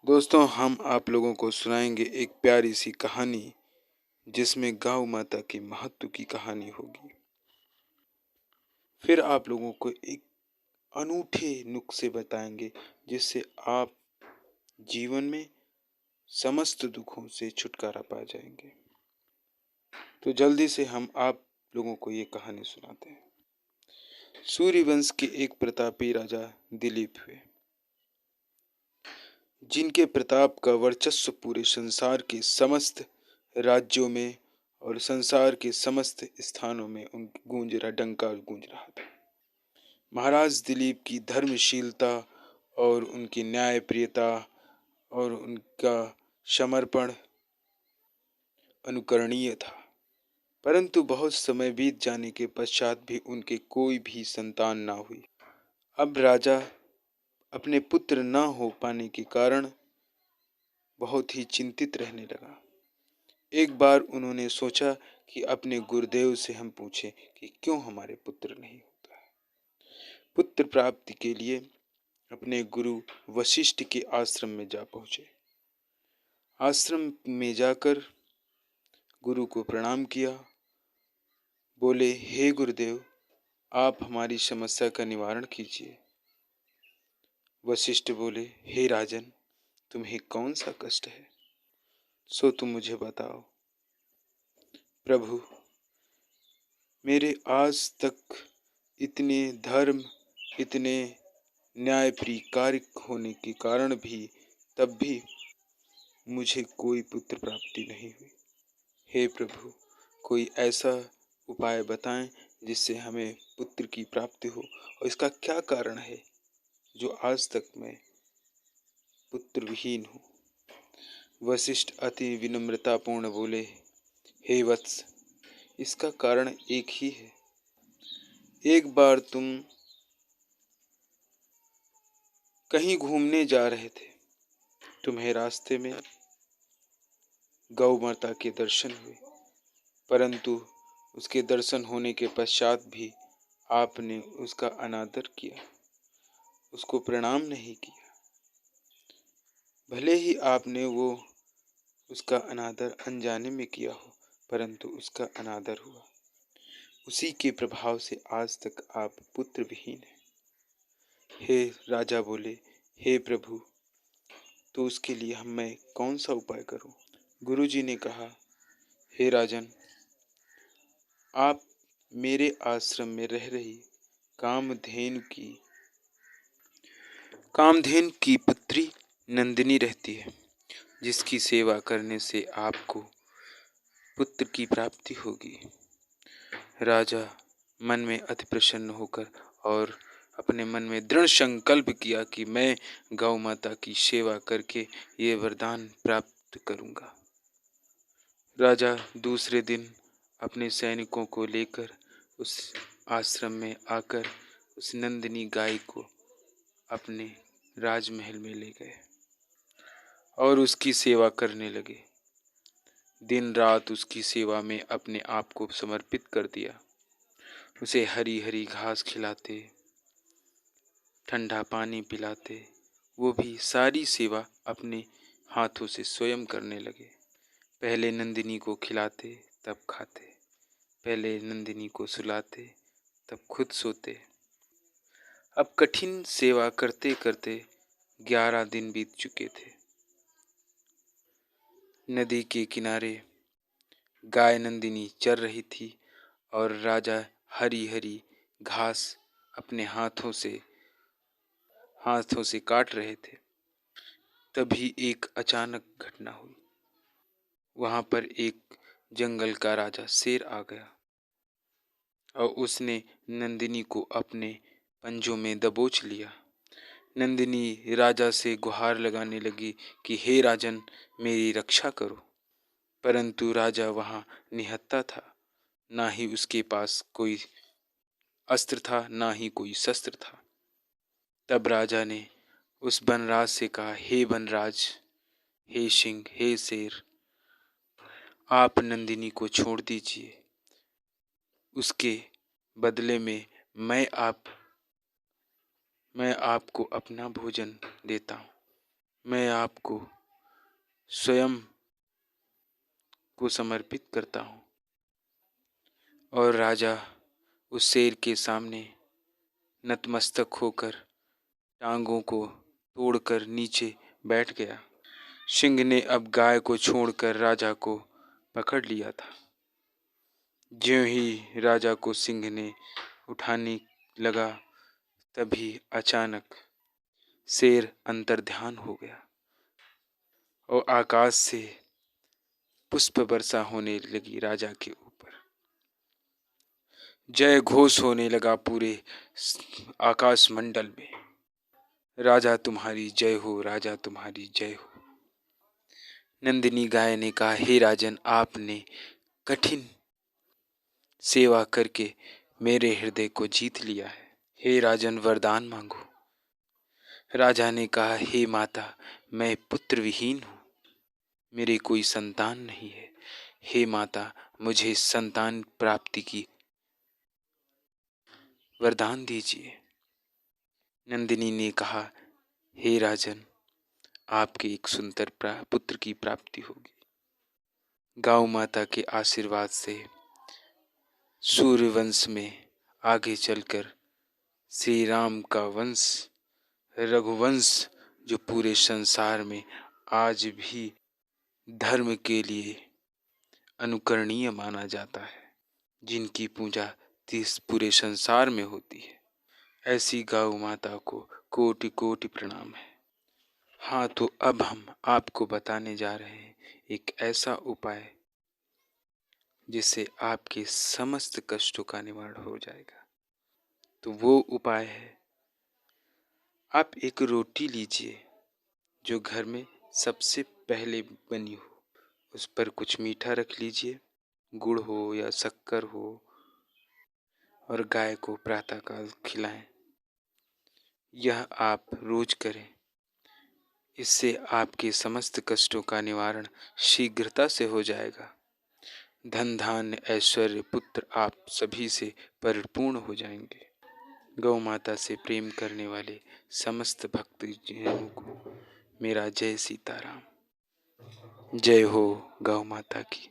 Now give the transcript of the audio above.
दोस्तों, हम आप लोगों को सुनाएंगे एक प्यारी सी कहानी जिसमें गौ माता के महत्व की कहानी होगी। फिर आप लोगों को एक अनूठे नुस्खे बताएंगे जिससे आप जीवन में समस्त दुखों से छुटकारा पा जाएंगे। तो जल्दी से हम आप लोगों को ये कहानी सुनाते हैं। सूर्यवंश के एक प्रतापी राजा दिलीप हुए, जिनके प्रताप का वर्चस्व पूरे संसार के समस्त राज्यों में और संसार के समस्त स्थानों में डंका गूंज रहा था। महाराज दिलीप की धर्मशीलता और उनकी न्यायप्रियता और उनका समर्पण अनुकरणीय था, परंतु बहुत समय बीत जाने के पश्चात भी उनके कोई भी संतान ना हुई। अब राजा अपने पुत्र न हो पाने के कारण बहुत ही चिंतित रहने लगा। एक बार उन्होंने सोचा कि अपने गुरुदेव से हम पूछें कि क्यों हमारे पुत्र नहीं होता है। पुत्र प्राप्ति के लिए अपने गुरु वशिष्ठ के आश्रम में जा पहुंचे। आश्रम में जाकर गुरु को प्रणाम किया। बोले, हे गुरुदेव, आप हमारी समस्या का निवारण कीजिए। वशिष्ठ बोले, हे राजन, तुम्हें कौन सा कष्ट है, सो तुम मुझे बताओ। प्रभु, मेरे आज तक इतने धर्म, इतने न्यायप्रिय कार्य होने के कारण भी तब भी मुझे कोई पुत्र प्राप्ति नहीं हुई। हे प्रभु, कोई ऐसा उपाय बताएं जिससे हमें पुत्र की प्राप्ति हो, और इसका क्या कारण है जो आज तक मैं पुत्र विहीन हूँ। वशिष्ठ अति विनम्रतापूर्ण बोले, हे वत्स, इसका कारण एक ही है। एक बार तुम कहीं घूमने जा रहे थे, तुम्हें रास्ते में गौ माता के दर्शन हुए, परंतु उसके दर्शन होने के पश्चात भी आपने उसका अनादर किया, उसको प्रणाम नहीं किया। भले ही आपने उसका अनादर अनजाने में किया हो, परंतु उसका अनादर हुआ। उसी के प्रभाव से आज तक आप पुत्र विहीन हैं। हे राजा बोले, हे प्रभु, तो उसके लिए मैं कौन सा उपाय करूं? गुरुजी ने कहा, हे राजन, आप मेरे आश्रम में रह रही कामधेनु की पुत्री नंदिनी रहती है, जिसकी सेवा करने से आपको पुत्र की प्राप्ति होगी। राजा मन में अति प्रसन्न होकर और अपने मन में दृढ़ संकल्प किया कि मैं गौ माता की सेवा करके ये वरदान प्राप्त करूंगा। राजा दूसरे दिन अपने सैनिकों को लेकर उस आश्रम में आकर उस नंदिनी गाय को अपने राजमहल में ले गए और उसकी सेवा करने लगे। दिन रात उसकी सेवा में अपने आप को समर्पित कर दिया। उसे हरी हरी घास खिलाते, ठंडा पानी पिलाते, वो भी सारी सेवा अपने हाथों से स्वयं करने लगे। पहले नंदिनी को खिलाते, तब खाते, पहले नंदिनी को सुलाते, तब खुद सोते। अब कठिन सेवा करते करते 11 दिन बीत चुके थे। नदी के किनारे गाय नंदिनी चर रही थी और राजा हरी हरी घास अपने हाथों से काट रहे थे। तभी एक अचानक घटना हुई। वहां पर एक जंगल का राजा शेर आ गया और उसने नंदिनी को अपने पंजों में दबोच लिया। नंदिनी राजा से गुहार लगाने लगी कि हे राजन, मेरी रक्षा करो, परंतु राजा वहां निहत्था था। ना ही उसके पास कोई अस्त्र था, ना ही कोई शस्त्र था। तब राजा ने उस वनराज से कहा, हे वनराज, हे सिंह, हे शेर, आप नंदिनी को छोड़ दीजिए। उसके बदले में मैं आपको अपना भोजन देता हूँ। मैं आपको स्वयं को समर्पित करता हूँ। और राजा उस शेर के सामने नतमस्तक होकर टांगों को तोड़कर नीचे बैठ गया। सिंह ने अब गाय को छोड़कर राजा को पकड़ लिया था। ज्यों ही राजा को सिंह ने उठाने लगा, तभी अचानक शेर अंतर्ध्यान हो गया और आकाश से पुष्प वर्षा होने लगी राजा के ऊपर। जय घोष होने लगा पूरे आकाश मंडल में। राजा तुम्हारी जय हो, राजा तुम्हारी जय हो। नंदिनी गाय ने कहा, हे राजन, आपने कठिन सेवा करके मेरे हृदय को जीत लिया है। हे राजन, वरदान मांगो। राजा ने कहा, हे माता, मैं पुत्र विहीन हूँ, मेरे कोई संतान नहीं है। हे माता, मुझे संतान प्राप्ति की वरदान दीजिए। नंदिनी ने कहा, हे राजन, आपके एक सुंदर पुत्र की प्राप्ति होगी। गौ माता के आशीर्वाद से सूर्यवंश में आगे चलकर श्री राम का वंश, रघुवंश, जो पूरे संसार में आज भी धर्म के लिए अनुकरणीय माना जाता है, जिनकी पूजा पूरे संसार में होती है, ऐसी गौ माता को कोटि कोटि प्रणाम है। हाँ, तो अब हम आपको बताने जा रहे हैं एक ऐसा उपाय जिससे आपके समस्त कष्टों का निवारण हो जाएगा। तो वो उपाय है, आप एक रोटी लीजिए जो घर में सबसे पहले बनी हो, उस पर कुछ मीठा रख लीजिए, गुड़ हो या शक्कर हो, और गाय को प्रातःकाल खिलाएं। यह आप रोज करें। इससे आपके समस्त कष्टों का निवारण शीघ्रता से हो जाएगा। धन धान्य ऐश्वर्य पुत्र आप सभी से परिपूर्ण हो जाएंगे। गौ माता से प्रेम करने वाले समस्त भक्तजनों को मेरा जय सीताराम। जय हो गौ माता की।